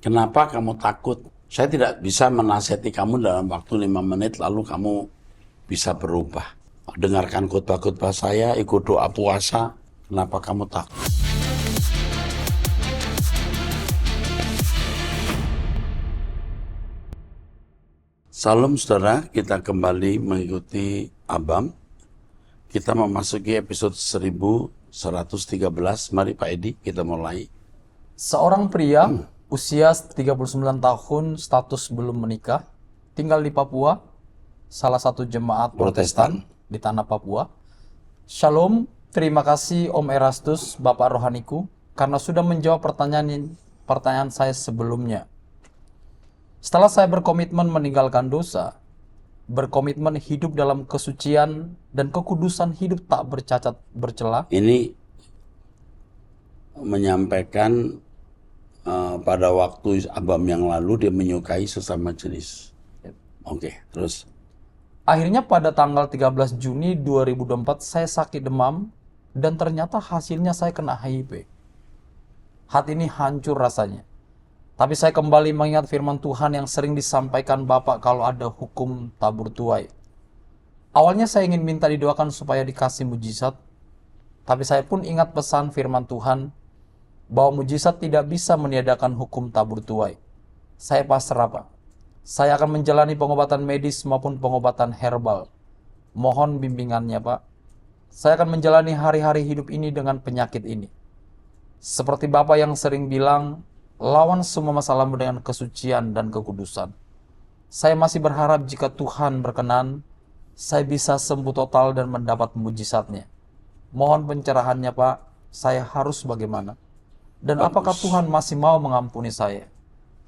Kenapa kamu takut? Saya tidak bisa menasihati kamu dalam waktu 5 menit lalu kamu bisa berubah. Dengarkan khotbah-khotbah saya, ikut doa puasa. Kenapa kamu takut? Salam saudara, kita kembali mengikuti Abam. Kita memasuki episode 1113. Mari Pak Edi, kita mulai. Seorang pria usia 39 tahun, status belum menikah, tinggal di Papua, salah satu jemaat Protestan di tanah Papua. Shalom, terima kasih Om Erastus, Bapak Rohaniku, karena sudah menjawab pertanyaan saya sebelumnya. Setelah saya berkomitmen meninggalkan dosa, berkomitmen hidup dalam kesucian dan kekudusan hidup tak bercacat bercela. Ini menyampaikan pada waktu Abam yang lalu dia menyukai sesama jenis. Oke, terus. Akhirnya pada tanggal 13 Juni 2024 saya sakit demam dan ternyata hasilnya saya kena HIV. Hati ini hancur rasanya. Tapi saya kembali mengingat firman Tuhan yang sering disampaikan Bapak kalau ada hukum tabur tuai. Awalnya saya ingin minta didoakan supaya dikasih mujizat, tapi saya pun ingat pesan firman Tuhan bahwa mujizat tidak bisa meniadakan hukum tabur tuai. Saya pasrah, Pak. Saya akan menjalani pengobatan medis maupun pengobatan herbal. Mohon bimbingannya, Pak. Saya akan menjalani hari-hari hidup ini dengan penyakit ini. Seperti Bapak yang sering bilang, lawan semua masalahmu dengan kesucian dan kekudusan. Saya masih berharap jika Tuhan berkenan, saya bisa sembuh total dan mendapat mujizatnya. Mohon pencerahannya, Pak. Saya harus bagaimana? Dan apakah Tuhan masih mau mengampuni saya?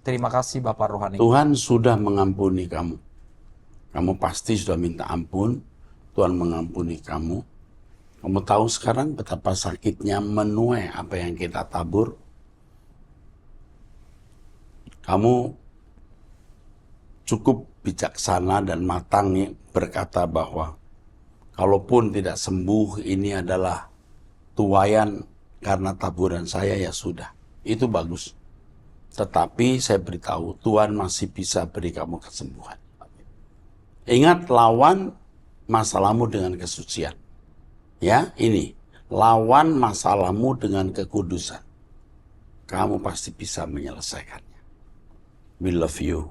Terima kasih Bapak Rohani. Tuhan sudah mengampuni kamu. Kamu pasti sudah minta ampun. Tuhan mengampuni kamu. Kamu tahu sekarang betapa sakitnya menuai apa yang kita tabur. Kamu cukup bijaksana dan matang berkata bahwa kalaupun tidak sembuh ini adalah tuaian karena taburan saya, ya sudah. Itu bagus. Tetapi saya beritahu, Tuhan masih bisa beri kamu kesembuhan. Ingat, lawan masalahmu dengan kesucian. Ya, ini. Lawan masalahmu dengan kekudusan. Kamu pasti bisa menyelesaikannya. We love you.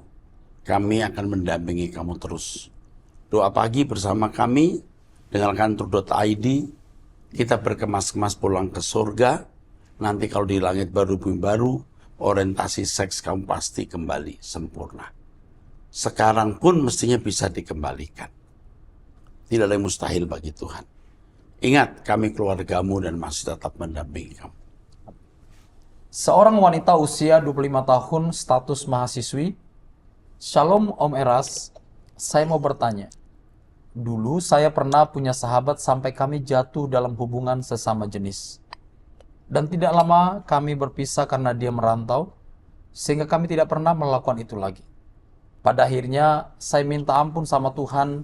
Kami akan mendampingi kamu terus. Doa pagi bersama kami. Dengarkan True.id. Kita berkemas-kemas pulang ke surga. Nanti kalau di langit baru bumi baru, orientasi seks kamu pasti kembali sempurna. Sekarang pun mestinya bisa dikembalikan. Tidak ada yang mustahil bagi Tuhan. Ingat, kami keluargamu dan masih tetap mendampingi kamu. Seorang wanita usia 25 tahun, status mahasiswi. Shalom Om Eras, saya mau bertanya. Dulu saya pernah punya sahabat sampai kami jatuh dalam hubungan sesama jenis. Dan tidak lama kami berpisah karena dia merantau, sehingga kami tidak pernah melakukan itu lagi. Pada akhirnya saya minta ampun sama Tuhan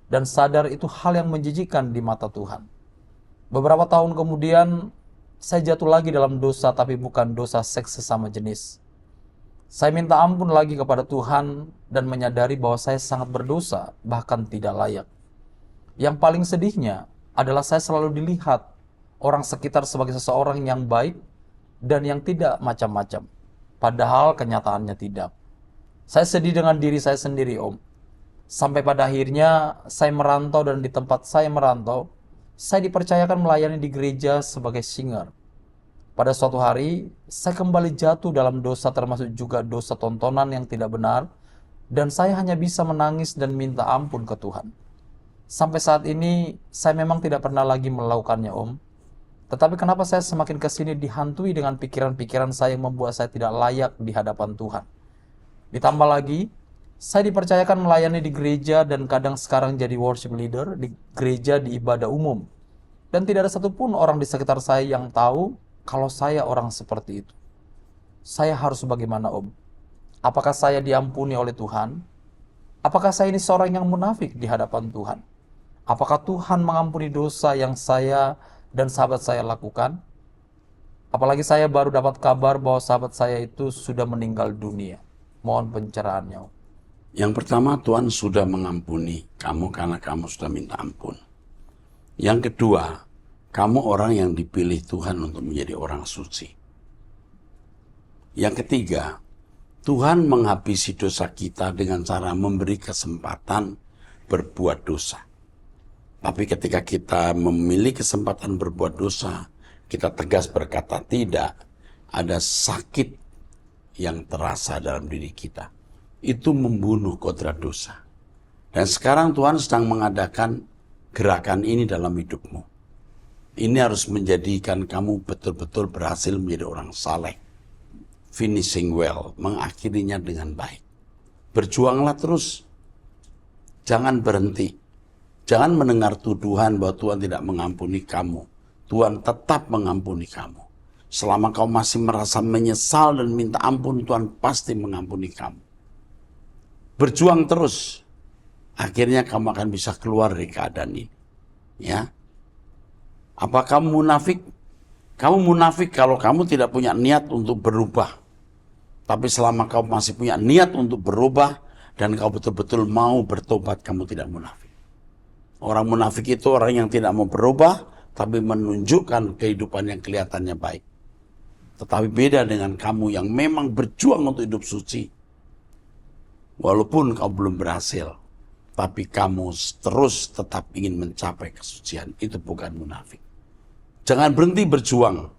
dan sadar itu hal yang menjijikkan di mata Tuhan. Beberapa tahun kemudian saya jatuh lagi dalam dosa, tapi bukan dosa seks sesama jenis. Saya minta ampun lagi kepada Tuhan dan menyadari bahwa saya sangat berdosa, bahkan tidak layak. Yang paling sedihnya adalah saya selalu dilihat orang sekitar sebagai seseorang yang baik dan yang tidak macam-macam. Padahal kenyataannya tidak. Saya sedih dengan diri saya sendiri, Om. Sampai pada akhirnya saya merantau dan di tempat saya merantau, saya dipercayakan melayani di gereja sebagai singer. Pada suatu hari, saya kembali jatuh dalam dosa termasuk juga dosa tontonan yang tidak benar dan saya hanya bisa menangis dan minta ampun ke Tuhan. Sampai saat ini, saya memang tidak pernah lagi melakukannya, Om. Tetapi kenapa saya semakin kesini dihantui dengan pikiran-pikiran saya yang membuat saya tidak layak di hadapan Tuhan. Ditambah lagi, saya dipercayakan melayani di gereja dan kadang sekarang jadi worship leader di gereja di ibadah umum. Dan tidak ada satupun orang di sekitar saya yang tahu kalau saya orang seperti itu. Saya harus bagaimana, Om? Apakah saya diampuni oleh Tuhan? Apakah saya ini seorang yang munafik di hadapan Tuhan? Apakah Tuhan mengampuni dosa yang saya dan sahabat saya lakukan? Apalagi saya baru dapat kabar bahwa sahabat saya itu sudah meninggal dunia. Mohon pencerahannya, Om. Yang pertama, Tuhan sudah mengampuni kamu karena kamu sudah minta ampun. Yang kedua, kamu orang yang dipilih Tuhan untuk menjadi orang suci. Yang ketiga, Tuhan menghabisi dosa kita dengan cara memberi kesempatan berbuat dosa. Tapi ketika kita memilih kesempatan berbuat dosa, kita tegas berkata tidak, ada sakit yang terasa dalam diri kita. Itu membunuh kodrat dosa. Dan sekarang Tuhan sedang mengadakan gerakan ini dalam hidupmu. Ini harus menjadikan kamu betul-betul berhasil menjadi orang saleh. Finishing well, mengakhirinya dengan baik. Berjuanglah terus. Jangan berhenti. Jangan mendengar tuduhan bahwa Tuhan tidak mengampuni kamu. Tuhan tetap mengampuni kamu. Selama kau masih merasa menyesal dan minta ampun, Tuhan pasti mengampuni kamu. Berjuang terus. Akhirnya kamu akan bisa keluar dari keadaan ini. Ya. Apa kamu munafik? Kamu munafik kalau kamu tidak punya niat untuk berubah. Tapi selama kau masih punya niat untuk berubah dan kau betul-betul mau bertobat, kamu tidak munafik. Orang munafik itu orang yang tidak mau berubah, tapi menunjukkan kehidupan yang kelihatannya baik. Tetapi beda dengan kamu yang memang berjuang untuk hidup suci. Walaupun kau belum berhasil, tapi kamu terus tetap ingin mencapai kesucian. Itu bukan munafik. Jangan berhenti berjuang.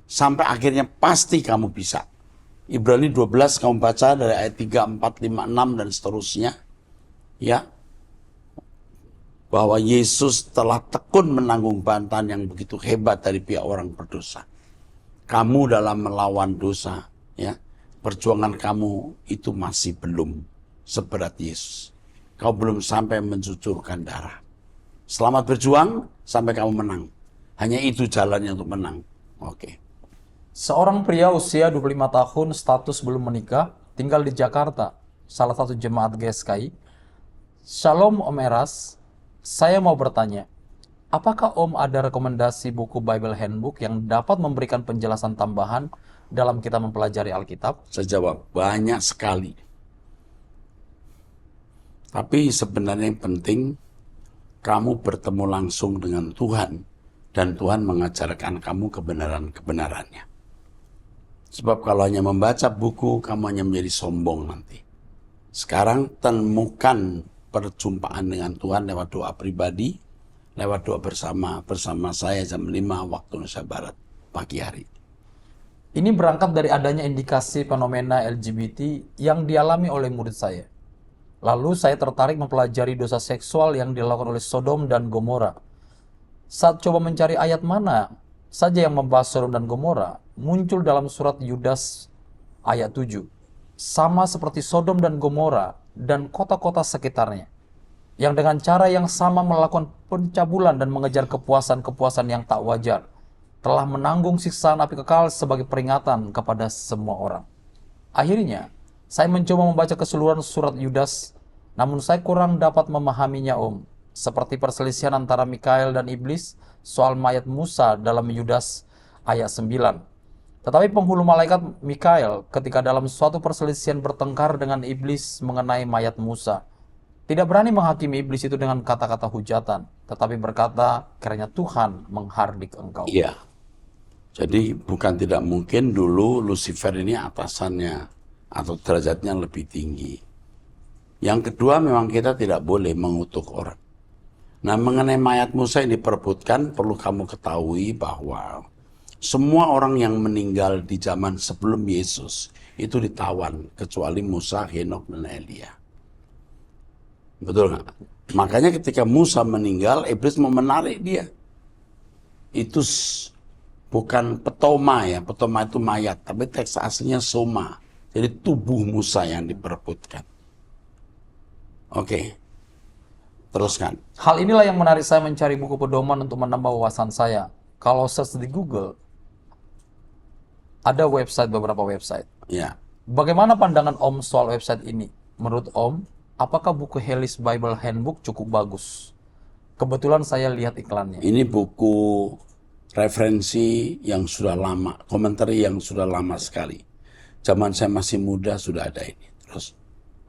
Sampai akhirnya pasti kamu bisa. Ibrani 12 kamu baca dari ayat 3, 4, 5, 6 dan seterusnya. Ya. Bahwa Yesus telah tekun menanggung bantahan yang begitu hebat dari pihak orang berdosa. Kamu dalam melawan dosa, ya, perjuangan kamu itu masih belum seberat Yesus. Kau belum sampai mencucurkan darah. Selamat berjuang sampai kamu menang. Hanya itu jalannya untuk menang. Oke. Seorang pria usia 25 tahun, status belum menikah, tinggal di Jakarta, salah satu jemaat GSKI. Shalom Om Eras, saya mau bertanya, apakah Om ada rekomendasi buku Bible Handbook yang dapat memberikan penjelasan tambahan dalam kita mempelajari Alkitab? Saya jawab, banyak sekali. Tapi sebenarnya yang penting, kamu bertemu langsung dengan Tuhan, dan Tuhan mengajarkan kamu kebenaran-kebenarannya. Sebab kalau hanya membaca buku, kamu hanya menjadi sombong nanti. Sekarang temukan perjumpaan dengan Tuhan lewat doa pribadi, lewat doa bersama saya jam 5 waktu Indonesia Barat pagi hari. Ini berangkat dari adanya indikasi fenomena LGBT yang dialami oleh murid saya. Lalu saya tertarik mempelajari dosa seksual yang dilakukan oleh Sodom dan Gomora. Saat coba mencari ayat mana saja yang membahas Sodom dan Gomora, muncul dalam surat Yudas ayat 7. Sama seperti Sodom dan Gomora dan kota-kota sekitarnya, yang dengan cara yang sama melakukan pencabulan dan mengejar kepuasan-kepuasan yang tak wajar, telah menanggung siksaan api kekal sebagai peringatan kepada semua orang. Akhirnya, saya mencoba membaca keseluruhan surat Yudas, namun saya kurang dapat memahaminya, Om. Seperti perselisihan antara Mikael dan iblis soal mayat Musa dalam Yudas ayat 9. Tetapi penghulu malaikat Mikael ketika dalam suatu perselisihan bertengkar dengan iblis mengenai mayat Musa, tidak berani menghakimi iblis itu dengan kata-kata hujatan, tetapi berkata, kiranya Tuhan menghardik engkau. Iya. Jadi bukan tidak mungkin dulu Lucifer ini atasannya atau derajatnya lebih tinggi. Yang kedua, memang kita tidak boleh mengutuk orang. Nah, mengenai mayat Musa yang diperebutkan, perlu kamu ketahui bahwa semua orang yang meninggal di zaman sebelum Yesus itu ditawan, kecuali Musa, Henokh, dan Elia. Betul nggak? Makanya ketika Musa meninggal, iblis mau menarik dia. Itu bukan petoma ya, petoma itu mayat, tapi teks aslinya soma. Jadi tubuh Musa yang diperebutkan. Oke. Teruskan. Hal inilah yang menarik saya mencari buku pedoman untuk menambah wawasan saya. Kalau search di Google, ada beberapa website. Ya. Bagaimana pandangan Om soal website ini? Menurut Om, apakah buku Hellis Bible Handbook cukup bagus? Kebetulan saya lihat iklannya. Ini buku referensi yang sudah lama, komentar yang sudah lama sekali. Zaman saya masih muda sudah ada ini. Terus,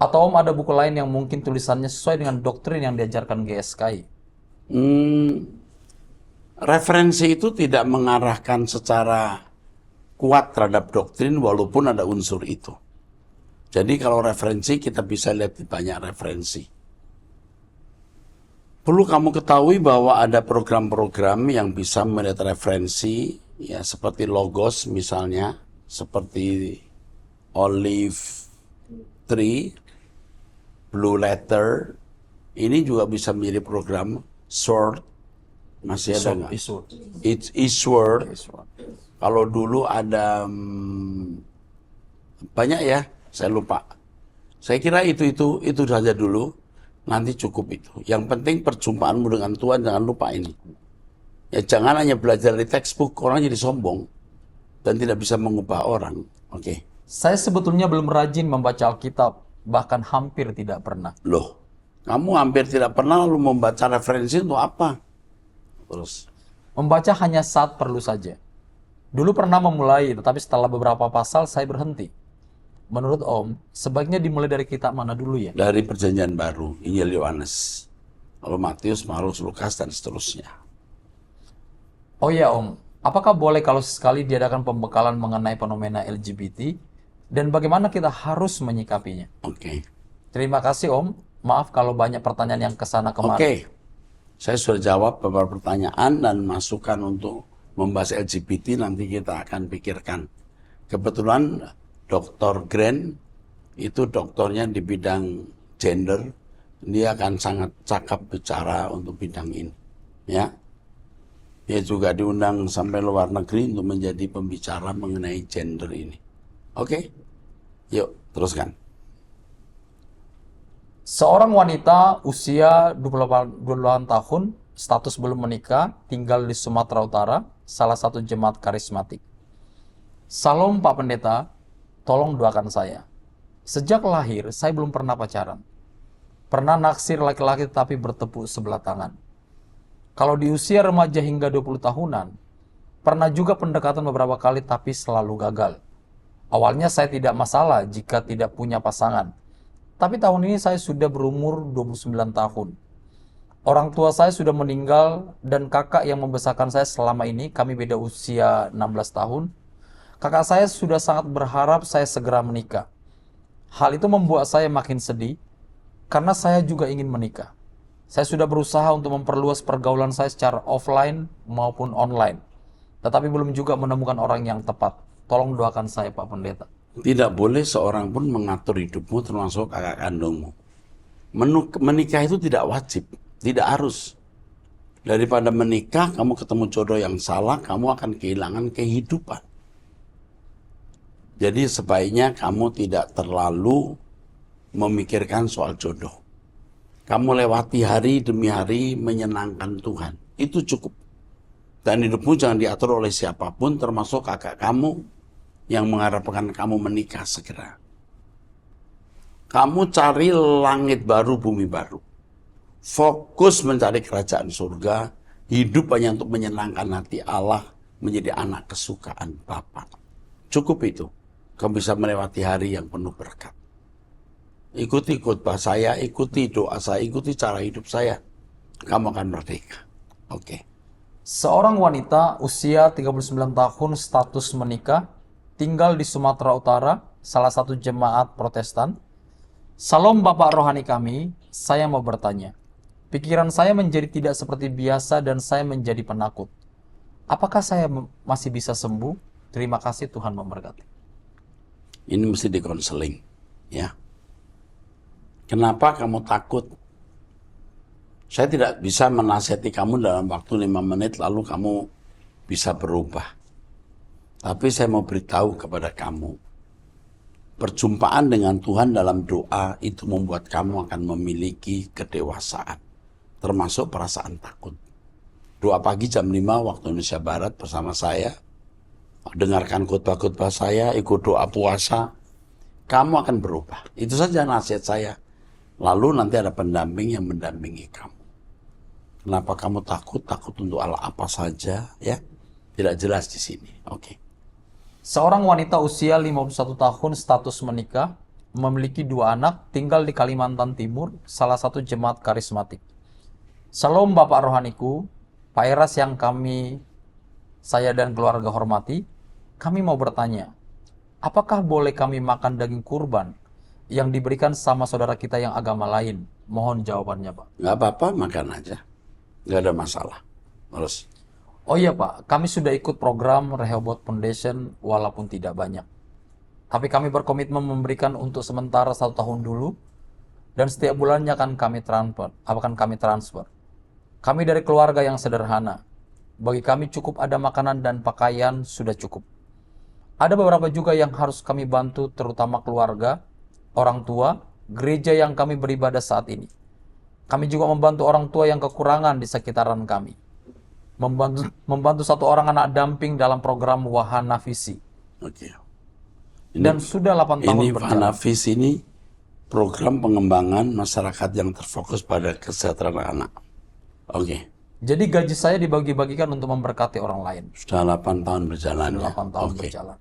Atau Om ada buku lain yang mungkin tulisannya sesuai dengan doktrin yang diajarkan GSKI? referensi itu tidak mengarahkan secara kuat terhadap doktrin walaupun ada unsur itu. Jadi kalau referensi kita bisa lihat di banyak referensi. Perlu kamu ketahui bahwa ada program-program yang bisa melihat referensi, ya seperti Logos misalnya, seperti Olive Tree, Blue Letter, ini juga bisa menjadi program. Sword, masih ada nggak? It's Eastward. Kalau dulu ada banyak ya, saya lupa. Saya kira itu saja dulu. Nanti cukup itu. Yang penting perjumpaanmu dengan Tuhan, jangan lupa ini. Ya jangan hanya belajar di textbook, orang jadi sombong dan tidak bisa mengubah orang. Oke. Saya sebetulnya belum rajin membaca Alkitab, bahkan hampir tidak pernah. Loh, kamu hampir tidak pernah lalu membaca referensi untuk apa? Terus. Membaca hanya saat perlu saja. Dulu pernah memulai, tetapi setelah beberapa pasal saya berhenti. Menurut Om, sebaiknya dimulai dari kitab mana dulu ya? Dari Perjanjian Baru, Injil Yohanes, lalu Matius, Markus, Lukas, dan seterusnya. Oh ya Om, apakah boleh kalau sekali diadakan pembekalan mengenai fenomena LGBT? Dan bagaimana kita harus menyikapinya? Oke. Terima kasih Om, maaf kalau banyak pertanyaan yang kesana kemari. Oke. Saya sudah jawab beberapa pertanyaan dan masukan untuk membahas LGBT nanti kita akan pikirkan. Kebetulan Dr. Grant itu doktornya di bidang gender, dia akan sangat cakap bicara untuk bidang ini, ya. Dia juga diundang sampai luar negeri untuk menjadi pembicara mengenai gender ini. Oke, yuk teruskan. Seorang wanita usia 28 tahun, status belum menikah, tinggal di Sumatera Utara, salah satu jemaat karismatik. Salam Pak Pendeta, tolong doakan saya. Sejak lahir, saya belum pernah pacaran. Pernah naksir laki-laki tapi bertepuk sebelah tangan. Kalau di usia remaja hingga 20 tahunan, pernah juga pendekatan beberapa kali tapi selalu gagal. Awalnya saya tidak masalah jika tidak punya pasangan. Tapi tahun ini saya sudah berumur 29 tahun. Orang tua saya sudah meninggal dan kakak yang membesarkan saya selama ini, kami beda usia 16 tahun. Kakak saya sudah sangat berharap saya segera menikah. Hal itu membuat saya makin sedih karena saya juga ingin menikah. Saya sudah berusaha untuk memperluas pergaulan saya secara offline maupun online. Tetapi belum juga menemukan orang yang tepat. Tolong doakan saya Pak Pendeta. Tidak boleh seorang pun mengatur hidupmu termasuk kakak kandungmu. Menikah itu tidak wajib, tidak harus. Daripada menikah, kamu ketemu jodoh yang salah, kamu akan kehilangan kehidupan. Jadi sebaiknya kamu tidak terlalu memikirkan soal jodoh. Kamu lewati hari demi hari menyenangkan Tuhan. Itu cukup. Dan hidupmu jangan diatur oleh siapapun termasuk kakak kamu yang mengharapkan kamu menikah segera. Kamu cari langit baru, bumi baru. Fokus mencari kerajaan surga. Hidup hanya untuk menyenangkan hati Allah, menjadi anak kesukaan Bapa. Cukup itu. Kamu bisa melewati hari yang penuh berkat. Ikuti khotbah saya, ikuti doa saya, ikuti cara hidup saya. Kamu akan merdeka. Oke. Seorang wanita usia 39 tahun status menikah, tinggal di Sumatera Utara, salah satu jemaat Protestan. Salam Bapak rohani kami, saya mau bertanya. Pikiran saya menjadi tidak seperti biasa dan saya menjadi penakut. Apakah saya masih bisa sembuh? Terima kasih, Tuhan memberkati. Ini mesti dikonseling, ya. Kenapa kamu takut? Saya tidak bisa menasihati kamu dalam waktu 5 menit lalu kamu bisa berubah. Tapi saya mau beritahu kepada kamu, perjumpaan dengan Tuhan dalam doa itu membuat kamu akan memiliki kedewasaan, termasuk perasaan takut. Doa pagi jam 5 waktu Indonesia Barat bersama saya, dengarkan khotbah-khotbah saya, ikut doa puasa, kamu akan berubah. Itu saja nasihat saya. Lalu nanti ada pendamping yang mendampingi kamu. Kenapa kamu takut? Takut untuk hal apa saja, ya? Tidak jelas di sini. Oke. Seorang wanita usia 51 tahun status menikah, memiliki 2 anak, tinggal di Kalimantan Timur, salah satu jemaat karismatik. Shalom Bapak Rohaniku, Pak Eras yang saya dan keluarga hormati, kami mau bertanya, apakah boleh kami makan daging kurban yang diberikan sama saudara kita yang agama lain? Mohon jawabannya, Pak. Nggak apa-apa, makan aja. Nggak ada masalah. Terus. Oh iya Pak, kami sudah ikut program Rehoboth Foundation walaupun tidak banyak. Tapi kami berkomitmen memberikan untuk sementara 1 tahun dulu, dan setiap bulannya akan kami transfer. Kami dari keluarga yang sederhana. Bagi kami cukup ada makanan dan pakaian sudah cukup. Ada beberapa juga yang harus kami bantu, terutama keluarga, orang tua, gereja yang kami beribadah saat ini. Kami juga membantu orang tua yang kekurangan di sekitaran kami. Membantu 1 orang anak damping dalam program Wahana Visi. Oke. Dan sudah 8 tahun Ini berjalan. Wahana Visi ini program pengembangan masyarakat yang terfokus pada kesejahteraan anak. Oke. Jadi gaji saya dibagi-bagikan untuk memberkati orang lain. Sudah 8 tahun berjalan ya. 8 tahun Oke. berjalan.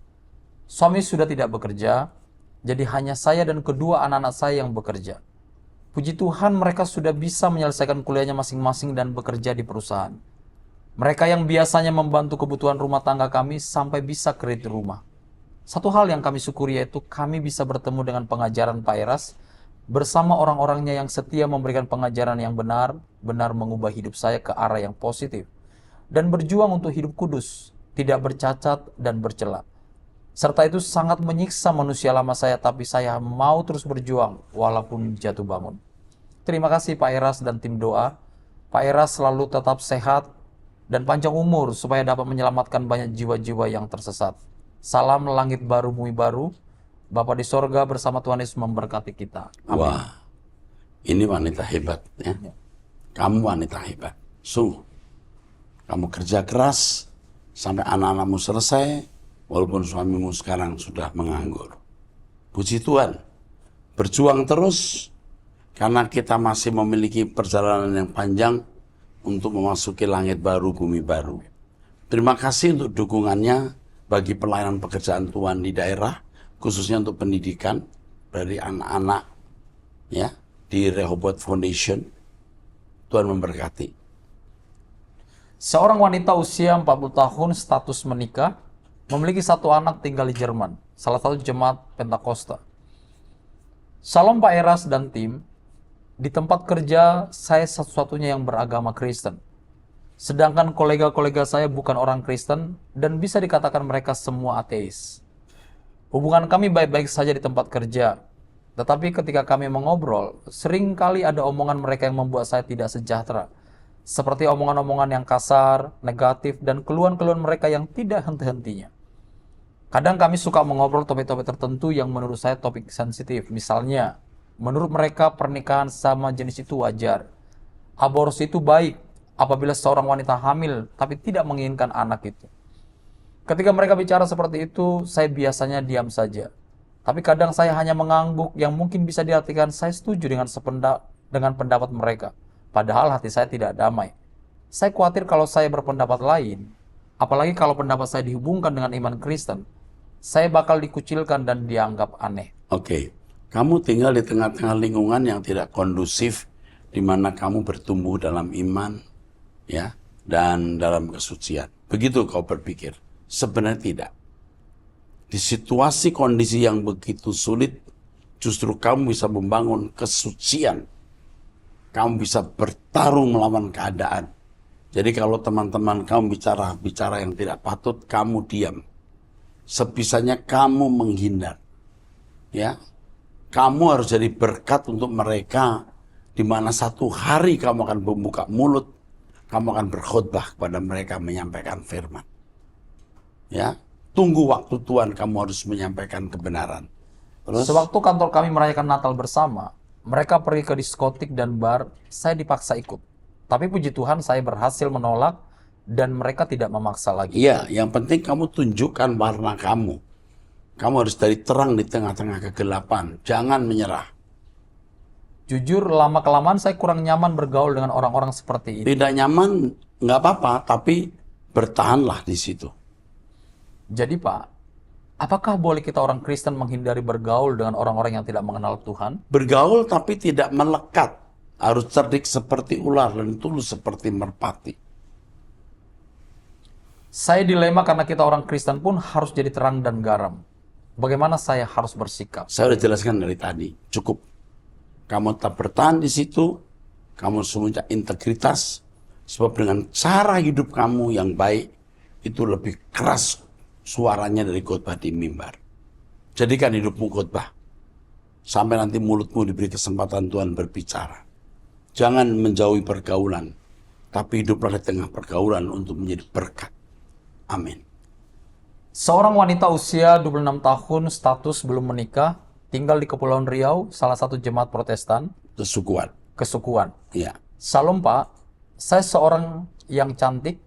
Suami sudah tidak bekerja, jadi hanya saya dan kedua anak-anak saya yang bekerja. Puji Tuhan mereka sudah bisa menyelesaikan kuliahnya masing-masing dan bekerja di perusahaan. Mereka yang biasanya membantu kebutuhan rumah tangga kami sampai bisa kredit rumah. Satu hal yang kami syukuri yaitu kami bisa bertemu dengan pengajaran Pak Eras bersama orang-orangnya yang setia memberikan pengajaran yang benar mengubah hidup saya ke arah yang positif, dan berjuang untuk hidup kudus, tidak bercacat dan bercela. Serta itu sangat menyiksa manusia lama saya, tapi saya mau terus berjuang walaupun jatuh bangun. Terima kasih Pak Eras dan tim doa. Pak Eras selalu tetap sehat dan panjang umur supaya dapat menyelamatkan banyak jiwa-jiwa yang tersesat. Salam langit baru bumi baru. Bapa di sorga bersama Tuhan Yesus memberkati kita. Amin. Wah, ini wanita hebat ya. Kamu wanita hebat. Kamu kerja keras sampai anak-anakmu selesai, walaupun suamimu sekarang sudah menganggur. Puji Tuhan, berjuang terus karena kita masih memiliki perjalanan yang panjang untuk memasuki langit baru, bumi baru. Terima kasih untuk dukungannya bagi pelayanan pekerjaan Tuhan di daerah, khususnya untuk pendidikan dari anak-anak ya di Rehoboth Foundation. Tuhan memberkati. Seorang wanita usia 40 tahun status menikah, memiliki 1 anak tinggal di Jerman, salah satu jemaat Pentakosta. Salam Pak Eras dan tim. Di tempat kerja saya satu-satunya yang beragama Kristen. Sedangkan kolega-kolega saya bukan orang Kristen dan bisa dikatakan mereka semua ateis. Hubungan kami baik-baik saja di tempat kerja. Tetapi ketika kami mengobrol, sering kali ada omongan mereka yang membuat saya tidak sejahtera. Seperti omongan-omongan yang kasar, negatif, dan keluhan-keluhan mereka yang tidak henti-hentinya. Kadang kami suka mengobrol topik-topik tertentu yang menurut saya topik sensitif. Misalnya, menurut mereka pernikahan sama jenis itu wajar. Aborsi itu baik apabila seorang wanita hamil tapi tidak menginginkan anak itu. Ketika mereka bicara seperti itu, saya biasanya diam saja. Tapi kadang saya hanya mengangguk yang mungkin bisa diartikan saya setuju dengan pendapat mereka. Padahal hati saya tidak damai. Saya khawatir kalau saya berpendapat lain, apalagi kalau pendapat saya dihubungkan dengan iman Kristen, saya bakal dikucilkan dan dianggap aneh. Oke, kamu tinggal di tengah-tengah lingkungan yang tidak kondusif, di mana kamu bertumbuh dalam iman, ya, dan dalam kesucian. Begitu kau berpikir. Sebenarnya tidak. Di situasi kondisi yang begitu sulit, justru kamu bisa membangun kesucian. Kamu bisa bertarung melawan keadaan. Jadi kalau teman-teman kamu bicara yang tidak patut, kamu diam. Sebisanya kamu menghindar. Ya, kamu harus jadi berkat untuk mereka, di mana satu hari kamu akan membuka mulut, kamu akan berkhotbah kepada mereka menyampaikan firman. Ya, tunggu waktu Tuhan, kamu harus menyampaikan kebenaran. Terus, Sewaktu kantor kami merayakan Natal bersama, mereka pergi ke diskotik dan bar, saya dipaksa ikut. Tapi puji Tuhan saya berhasil menolak dan mereka tidak memaksa lagi. iya, yang penting kamu tunjukkan warna kamu. Kamu harus dari terang di tengah-tengah kegelapan. Jangan menyerah. Jujur, lama-kelamaan saya kurang nyaman bergaul dengan orang-orang seperti ini. Tidak nyaman, nggak apa-apa, tapi bertahanlah di situ. Jadi Pak, apakah boleh kita orang Kristen menghindari bergaul dengan orang-orang yang tidak mengenal Tuhan? Bergaul tapi tidak melekat. Harus cerdik seperti ular dan tulus seperti merpati. Saya dilema karena kita orang Kristen pun harus jadi terang dan garam. Bagaimana saya harus bersikap? Saya sudah jelaskan dari tadi. Cukup. Kamu tetap bertahan di situ. Kamu punya integritas. Sebab dengan cara hidup kamu yang baik, itu lebih keras suaranya dari khotbah di mimbar. Jadikan hidupmu khotbah. Sampai nanti mulutmu diberi kesempatan Tuhan berbicara. Jangan menjauhi pergaulan, tapi hiduplah di tengah pergaulan untuk menjadi berkat. Amin. Seorang wanita usia 26 tahun, status belum menikah, tinggal di Kepulauan Riau, salah satu jemaat Protestan, Kesukuan. kesukuan. Ya. Salam Pak, saya seorang yang cantik,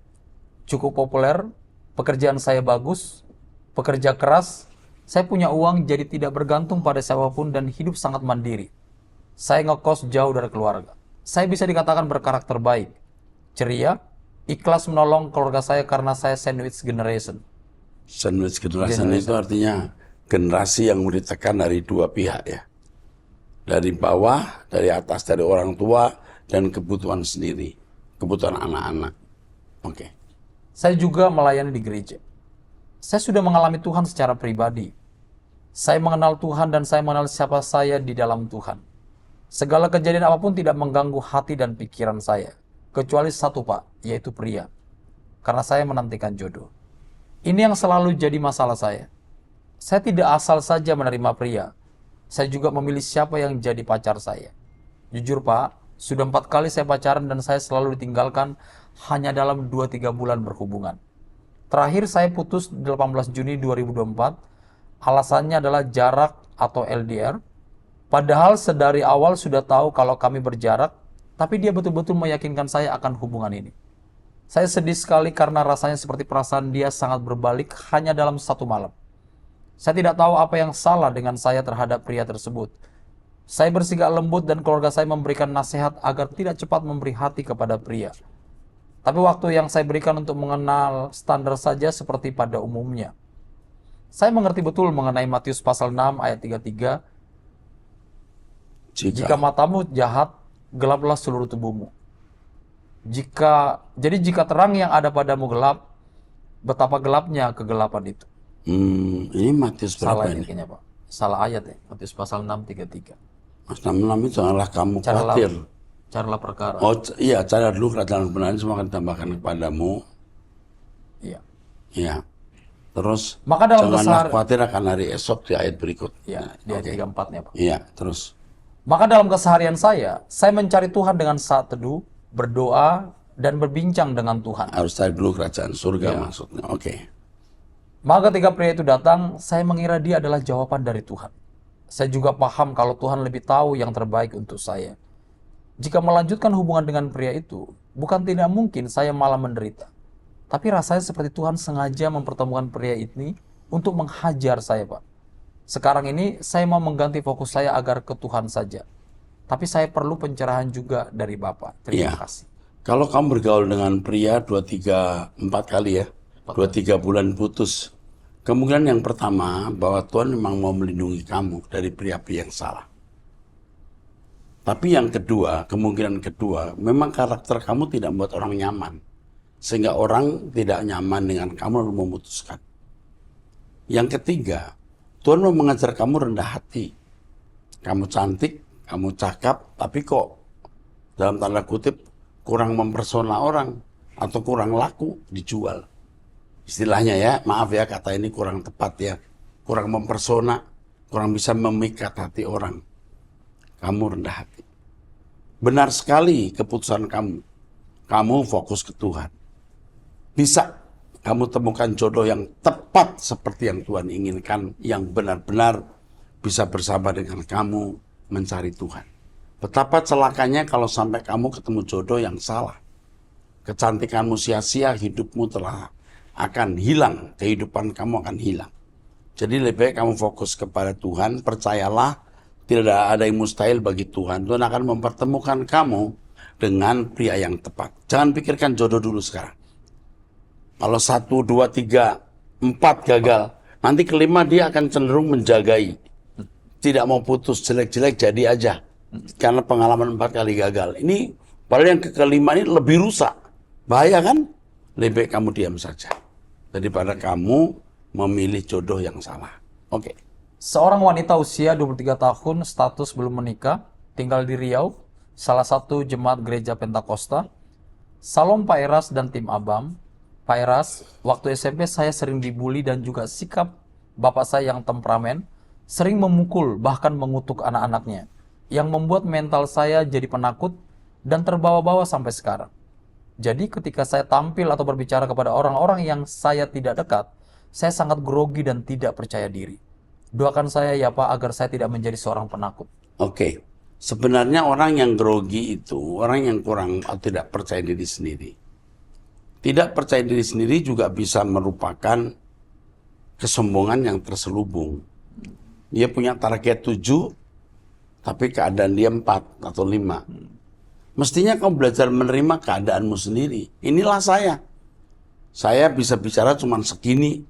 cukup populer, pekerjaan saya bagus, pekerja keras, saya punya uang jadi tidak bergantung pada siapapun dan hidup sangat mandiri. Saya ngekos jauh dari keluarga. Saya bisa dikatakan berkarakter baik, ceria, ikhlas menolong keluarga saya karena saya sandwich generation. Sandwich generation itu artinya generasi yang ditekan dari dua pihak ya. Dari bawah, dari atas, dari orang tua, dan kebutuhan sendiri. Kebutuhan anak-anak. Oke. Saya juga melayani di gereja. Saya sudah mengalami Tuhan secara pribadi. Saya mengenal Tuhan dan saya mengenal siapa saya di dalam Tuhan. Segala kejadian apapun tidak mengganggu hati dan pikiran saya. Kecuali satu Pak, yaitu pria. Karena saya menantikan jodoh. Ini yang selalu jadi masalah saya. Saya tidak asal saja menerima pria. Saya juga memilih siapa yang jadi pacar saya. Jujur Pak, sudah 4 kali saya pacaran dan saya selalu ditinggalkan hanya dalam 2-3 bulan berhubungan. Terakhir saya putus 18 Juni 2024. Alasannya adalah jarak atau LDR. Padahal sedari awal sudah tahu kalau kami berjarak, tapi dia betul-betul meyakinkan saya akan hubungan ini. Saya sedih sekali karena rasanya seperti perasaan dia sangat berbalik hanya dalam 1 malam. Saya tidak tahu apa yang salah dengan saya terhadap pria tersebut. Saya bersikap lembut dan keluarga saya memberikan nasihat agar tidak cepat memberi hati kepada pria. Tapi waktu yang saya berikan untuk mengenal standar saja seperti pada umumnya. Saya mengerti betul mengenai Matius pasal 6 ayat 33. Jika matamu jahat, gelaplah seluruh tubuhmu. Jika terang yang ada padamu gelap, betapa gelapnya kegelapan itu. Ini Matius Salah berapa ini? kayaknya Pak. Salah ayat ya. Matius pasal 6:33. Mas 66 itu adalah kamu khawatir. Carilah perkara. Oh iya, cari dulu kerajaan kebenaran semua akan ditambahkan kepadamu. Iya. Ya. Terus Maka dalam janganlah khawatir akan hari esok di ayat berikut. Ya, di ayat 34-nya Pak. Iya, terus. Maka dalam keseharian saya mencari Tuhan dengan saat teduh, berdoa, dan berbincang dengan Tuhan. Harus cari dulu kerajaan surga maksudnya. Oke. Maka ketika pria itu datang, saya mengira dia adalah jawaban dari Tuhan. Saya juga paham kalau Tuhan lebih tahu yang terbaik untuk saya. Jika melanjutkan hubungan dengan pria itu, bukan tidak mungkin saya malah menderita. Tapi rasanya seperti Tuhan sengaja mempertemukan pria ini untuk menghajar saya, Pak. Sekarang ini saya mau mengganti fokus saya agar ke Tuhan saja. Tapi saya perlu pencerahan juga dari Bapak. Terima kasih. Kalau kamu bergaul dengan pria 2, 3, 4 kali ya, 2-3 bulan putus, kemungkinan yang pertama bahwa Tuhan memang mau melindungi kamu dari pria-pria yang salah. Tapi yang kedua, kemungkinan kedua, memang karakter kamu tidak membuat orang nyaman. Sehingga orang tidak nyaman dengan kamu lalu memutuskan. Yang ketiga, Tuhan mau mengajar kamu rendah hati. Kamu cantik, kamu cakap, tapi kok dalam tanda kutip kurang mempersona orang atau kurang laku dijual. Istilahnya ya, maaf ya kata ini kurang tepat ya. Kurang mempersona, kurang bisa memikat hati orang. Kamu rendah hati. Benar sekali keputusan kamu. Kamu fokus ke Tuhan. Bisa kamu temukan jodoh yang tepat seperti yang Tuhan inginkan, yang benar-benar bisa bersama dengan kamu mencari Tuhan. Betapa celakanya kalau sampai kamu ketemu jodoh yang salah. Kecantikanmu sia-sia, hidupmu telah akan hilang, kehidupan kamu akan hilang. Jadi lebih baik kamu fokus kepada Tuhan, percayalah tidak ada yang mustahil bagi Tuhan. Tuhan akan mempertemukan kamu dengan pria yang tepat. Jangan pikirkan jodoh dulu sekarang. Kalau 1, 2, 3, 4 gagal, nanti kelima dia akan cenderung menjagai. Tidak mau putus, jelek-jelek jadi aja. Karena pengalaman 4 kali gagal. Ini padahal yang kelima ini lebih rusak. Bahaya kan? Lebih baik kamu diam saja. Daripada kamu memilih jodoh yang salah. Oke. Seorang wanita usia 23 tahun, status belum menikah, tinggal di Riau, salah satu jemaat gereja Pentakosta. Salam Pak Eras dan tim Abam. Pak Eras, waktu SMP saya sering dibully dan juga sikap bapak saya yang temperamen, sering memukul bahkan mengutuk anak-anaknya, yang membuat mental saya jadi penakut dan terbawa-bawa sampai sekarang. Jadi ketika saya tampil atau berbicara kepada orang-orang yang saya tidak dekat, saya sangat grogi dan tidak percaya diri. Doakan saya ya Pak agar saya tidak menjadi seorang penakut. Oke. Sebenarnya orang yang grogi itu orang yang kurang atau tidak percaya diri sendiri. Tidak percaya diri sendiri juga bisa merupakan kesombongan yang terselubung. Dia punya target 7, tapi keadaan dia 4 atau 5. Mestinya kau belajar menerima keadaanmu sendiri. Inilah saya. Saya bisa bicara cuma segini.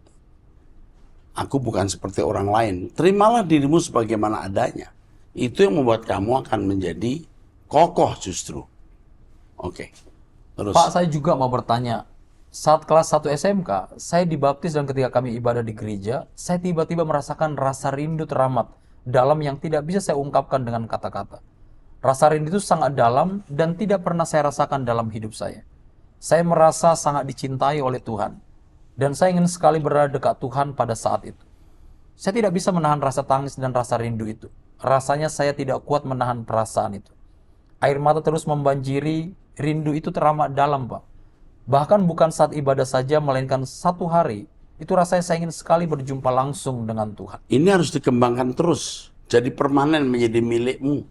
Aku bukan seperti orang lain. Terimalah dirimu sebagaimana adanya. Itu yang membuat kamu akan menjadi kokoh justru. Oke. Terus. Pak, saya juga mau bertanya. Saat kelas 1 SMK, saya dibaptis dan ketika kami ibadah di gereja, saya tiba-tiba merasakan rasa rindu teramat dalam yang tidak bisa saya ungkapkan dengan kata-kata. Rasa rindu itu sangat dalam dan tidak pernah saya rasakan dalam hidup saya. Saya merasa sangat dicintai oleh Tuhan. Dan saya ingin sekali berada dekat Tuhan pada saat itu. Saya tidak bisa menahan rasa tangis dan rasa rindu itu. Rasanya saya tidak kuat menahan perasaan itu. Air mata terus membanjiri, rindu itu teramat dalam, Pak. Bahkan bukan saat ibadah saja, melainkan satu hari, itu rasanya saya ingin sekali berjumpa langsung dengan Tuhan. Ini harus dikembangkan terus. Jadi permanen menjadi milikmu.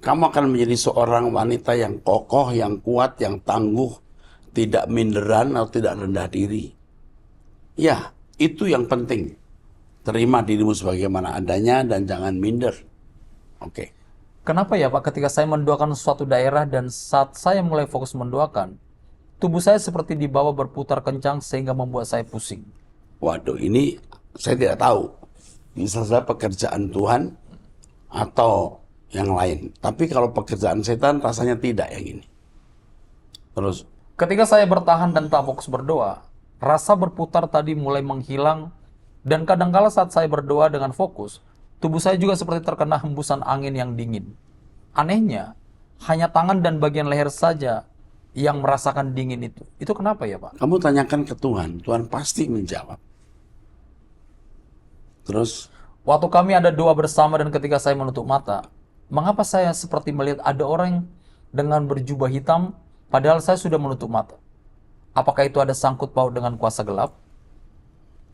Kamu akan menjadi seorang wanita yang kokoh, yang kuat, yang tangguh. Tidak minderan atau tidak rendah diri. Ya, itu yang penting. Terima dirimu sebagaimana adanya dan jangan minder. Oke. Kenapa ya Pak, ketika saya mendoakan suatu daerah dan saat saya mulai fokus mendoakan, tubuh saya seperti dibawa berputar kencang sehingga membuat saya pusing. Waduh, ini saya tidak tahu. Bisa saja pekerjaan Tuhan atau yang lain. Tapi kalau pekerjaan setan rasanya tidak yang ini. Terus. Ketika saya bertahan dan tak fokus berdoa, rasa berputar tadi mulai menghilang dan kadangkala saat saya berdoa dengan fokus, tubuh saya juga seperti terkena hembusan angin yang dingin. Anehnya, hanya tangan dan bagian leher saja yang merasakan dingin itu. Itu kenapa ya Pak? Kamu tanyakan ke Tuhan, Tuhan pasti menjawab. Terus? Waktu kami ada doa bersama dan ketika saya menutup mata, mengapa saya seperti melihat ada orang dengan berjubah hitam padahal saya sudah menutup mata? Apakah itu ada sangkut paut dengan kuasa gelap?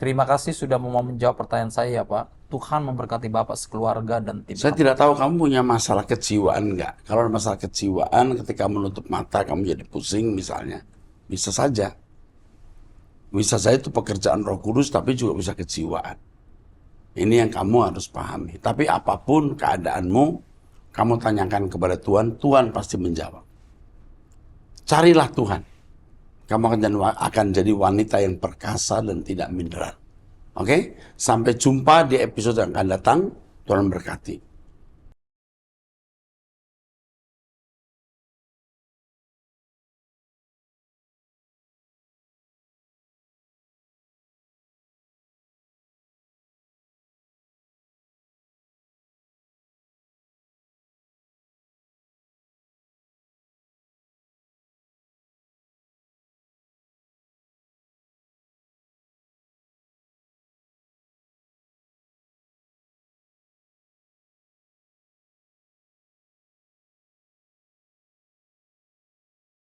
Terima kasih sudah mau menjawab pertanyaan saya ya Pak. Tuhan memberkati Bapak sekeluarga dan tim. Saya tidak tahu kamu punya masalah kejiwaan enggak. Kalau ada masalah kejiwaan ketika menutup mata kamu jadi pusing misalnya. Bisa saja. Bisa saja itu pekerjaan Roh Kudus tapi juga bisa kejiwaan. Ini yang kamu harus pahami. Tapi apapun keadaanmu, kamu tanyakan kepada Tuhan, Tuhan pasti menjawab. Carilah Tuhan. Kamu akan jadi wanita yang perkasa dan tidak minderan. Oke? Sampai jumpa di episode yang akan datang. Tuhan berkati.